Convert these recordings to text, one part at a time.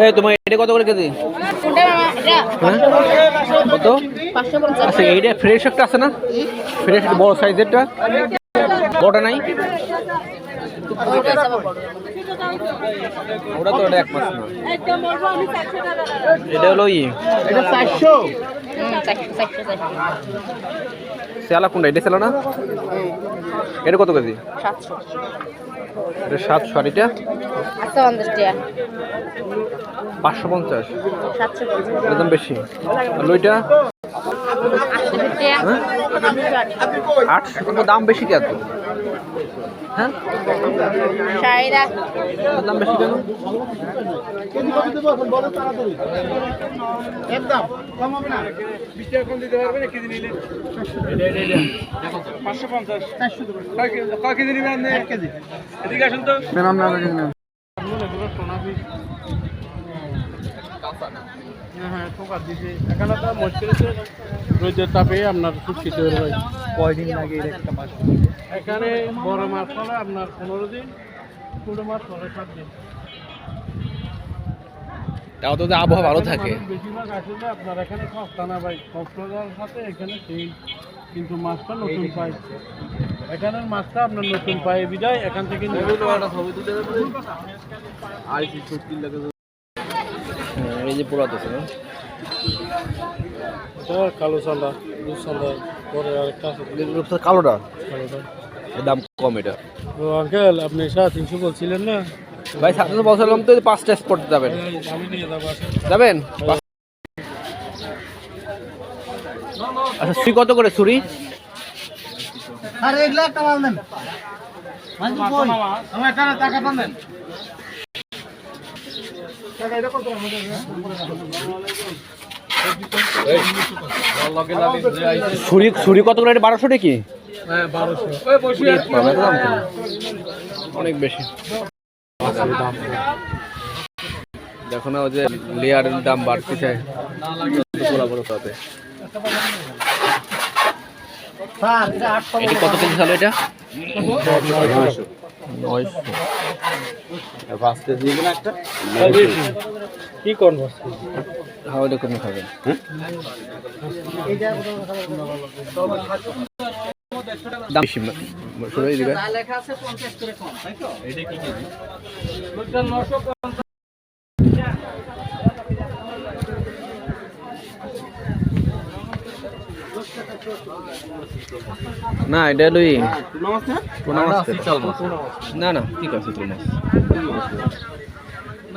এই তোমার এটা কত করে কেজি? কত? আচ্ছা এইটা ফ্রেশ একটা আছে না? ফ্রেশ বড় সাইজেরটা, বড়টা নাই? ওটা তো এক মাস না, এটা হলো এটা 400। সেলা কোনটা? এটা সেলা না? এটা কত কেজি? 700। এটা 700। আর এটা 550। 750 একদম বেশি। আর লইটা 800। দাম বেশি কেন? হ্যাঁ দাম বেশি কেন? একদম কম হবে না, 20 টাকা কম দিতে পারবেন এক কেজি নিলে। 550 400 কয় কেজি নেবেন? 1 কেজি। এদিকে আসুন তো নাম না কেজি নেন। হ্যাঁ ঠোকা দিছে এখানে তো মুশকিল আছে, রোদের তাপে আপনার শুকিয়ে তৈরি হয়। কয়দিন লাগে একটা মাছ? এখানে বড় মাছ হলে আপনার 15 দিন, ছোট মাছ হলে 7 দিন। তাও তো আবহাওয়া ভালো থাকে। বেশিরভাগ আসলে আপনার এখানে সস্তা না ভাই, কক্সবাজারের সাথে এখানে সেই, কিন্তু মাছটা নতুন পাই। এখানের মাছটা আপনার নতুন পাই বিদায় এখান থেকে এই যে পোড়াতে কালো চান্দা, দুধ চান্দা, পরে আরেকটা কালোটা দাম কম। এটা তো আঙ্কেল আপনি 350 বলছিলেন না ভাই? 700 বলছিলাম তো। 5টা স্পট যাবেন? আমি নিয়ে যাবো। যাবেন? আচ্ছা ছুরি কত করে? ছুরি আরে 1 লাখ টাকা দেন, আমার টাকা দেন। ছুরি কত করে? 1200 টাকি? হ্যাঁ 1200। অনেক বেশি। দেখো না ওই যে লেয়ারের দাম বাড়তেছে। এটা কত কেজি চাল? এটা 900। 5 কেজি একটা কি কোন বস? হাওয়া দেখুন খাবেন। দাম বেশি সবাই দিবে। লেখা আছে 50 করে কম, তাই তো? এটা কি কেজি? 950। না এটা লই টুনা মাছ না না ঠিক আছে। চিতল মাছ,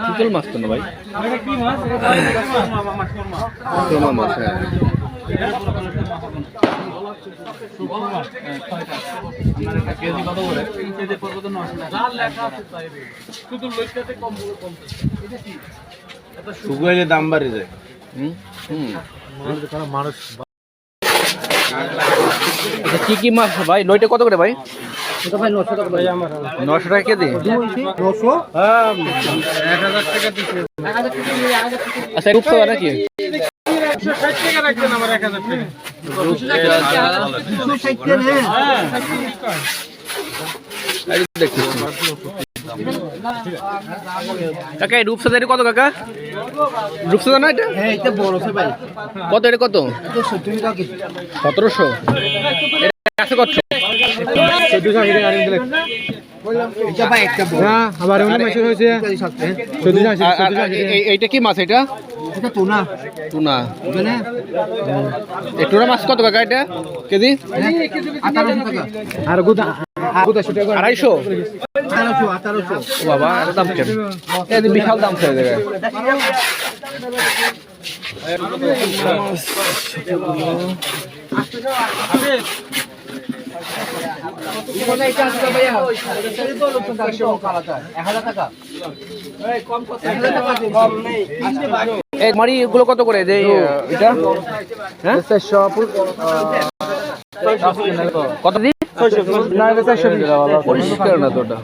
চিতল মাছ তো না ভাই, কি মাছ? চিতল মাছ। হ্যাঁ কেজি কত করে? কেজি পড়বে তো 900 টাকা। লেখা আছে তাই শুধু লইটাতে কম বলে 50। এটা কি? এটা শুকাইলে দাম বাড়ে যায়। মানুষ কি কি মাছ ভাই? লইটা কত করে ভাই? এটা ভাই 900 টাকা ভাই আমার। 900 টাকা কেজি? 900? হ্যাঁ 1000 টাকা দিছি। 1000 টাকা নিয়ে 1000 টাকা। আচ্ছা রূপসা নাকি? 160 টাকা রাখবেন আমার 1000 টাকা। 260 টাকা। হ্যাঁ কাকা রূপসাদা এটা কত কাকা? রূপসাদা না এটা? হ্যাঁ এটা বড় আছে ভাই। কত এটা? কত? 70 টাকা কেজি। 1700। এটা আছে কত? 1400 টাকা গাড়ি দিলে। এটা ভাই একটা বড়। হ্যাঁ আবার এমন মাছ হয়েছে 1400। এইটা কি মাছ? এটা এটা টুনা। টুনা। মানে এই টুনা মাছ কত কাকা এটা কেজি? 1800 টাকা। আর গুদা 250 টাকা। 250? 1800। ও বাবা এত দাম কেন? এই বিশাল দাম ছেড়ে দেবে। এই মারি এগুলো কত করে? যে এটা হ্যাঁ 400 কত দিন? 600 পরিষ্কার না তো ওটা।